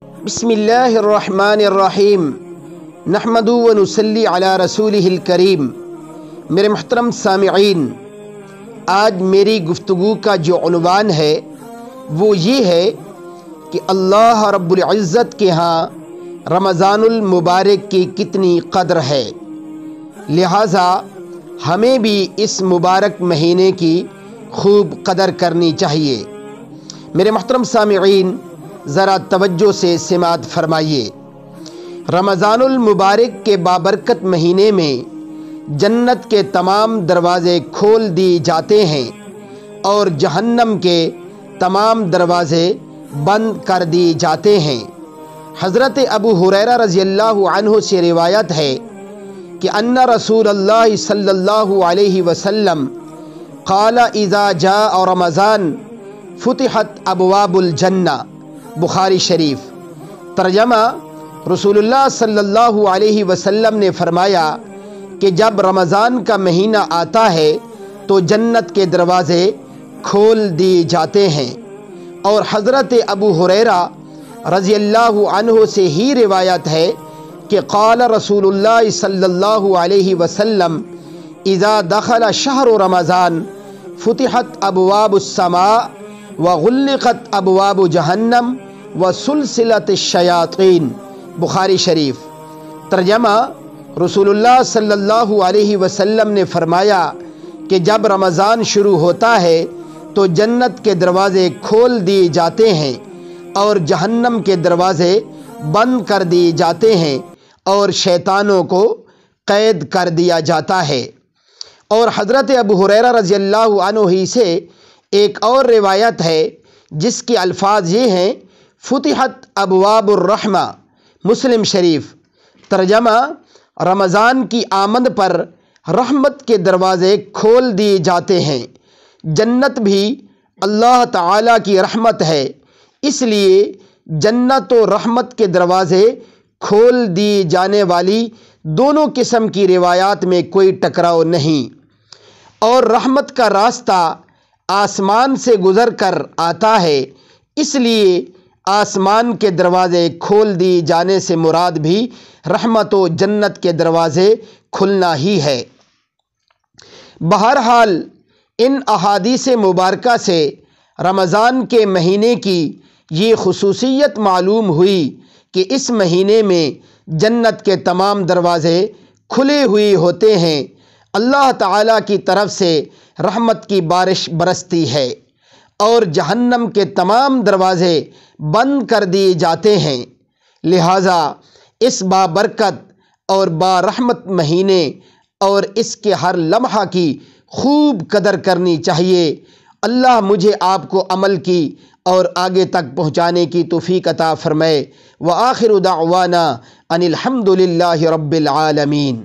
بسم اللہ الرحمن الرحیم نحمدہ و نصلی علی رسولہ الکریم۔ میرے محترم سامعین، آج میری گفتگو کا جو عنوان ہے وہ یہ ہے کہ اللہ رب العزت کے ہاں رمضان المبارک کی کتنی قدر ہے، لہٰذا ہمیں بھی اس مبارک مہینے کی خوب قدر کرنی چاہیے۔ میرے محترم سامعین، ذرا توجہ سے سماعت فرمائیے۔ رمضان المبارک کے بابرکت مہینے میں جنت کے تمام دروازے کھول دیے جاتے ہیں اور جہنم کے تمام دروازے بند کر دیے جاتے ہیں۔ حضرت ابو ہریرہ رضی اللہ عنہ سے روایت ہے کہ ان رسول اللہ صلی اللہ علیہ وسلم قال اذا جاء رمضان فتحت ابواب الجنہ، بخاری شریف۔ ترجمہ: رسول اللہ صلی اللہ علیہ وسلم نے فرمایا کہ جب رمضان کا مہینہ آتا ہے تو جنت کے دروازے کھول دیے جاتے ہیں۔ اور حضرت ابو ہریرہ رضی اللہ عنہ سے ہی روایت ہے کہ قال رسول اللہ صلی اللہ علیہ وسلم اذا دخل شہر رمضان فتحت ابواب السماء وغلقت ابواب جہنم وسلسلت الشیاطین، بخاری شریف۔ ترجمہ: رسول اللہ صلی اللہ علیہ وسلم نے فرمایا کہ جب رمضان شروع ہوتا ہے تو جنت کے دروازے کھول دیے جاتے ہیں اور جہنم کے دروازے بند کر دیے جاتے ہیں اور شیطانوں کو قید کر دیا جاتا ہے۔ اور حضرت ابو ہریرہ رضی اللہ عنہ ہی سے ایک اور روایت ہے جس کے الفاظ یہ ہیں: فتحت ابواب الرحمہ، مسلم شریف۔ ترجمہ: رمضان کی آمد پر رحمت کے دروازے کھول دیے جاتے ہیں۔ جنت بھی اللہ تعالیٰ کی رحمت ہے، اس لیے جنت و رحمت کے دروازے کھول دیے جانے والی دونوں قسم کی روایات میں کوئی ٹکراؤ نہیں۔ اور رحمت کا راستہ آسمان سے گزر کر آتا ہے، اس لیے آسمان کے دروازے کھول دیے جانے سے مراد بھی رحمت و جنت کے دروازے کھلنا ہی ہے۔ بہرحال ان احادیث مبارکہ سے رمضان کے مہینے کی یہ خصوصیت معلوم ہوئی کہ اس مہینے میں جنت کے تمام دروازے کھلے ہوئے ہوتے ہیں، اللہ تعالیٰ کی طرف سے رحمت کی بارش برستی ہے اور جہنم کے تمام دروازے بند کر دیے جاتے ہیں۔ لہٰذا اس بابرکت اور بارحمت مہینے اور اس کے ہر لمحہ کی خوب قدر کرنی چاہیے۔ اللہ مجھے آپ کو عمل کی اور آگے تک پہنچانے کی توفیق عطا فرمائے۔ وآخر دعوانا ان الحمد للہ رب العالمین۔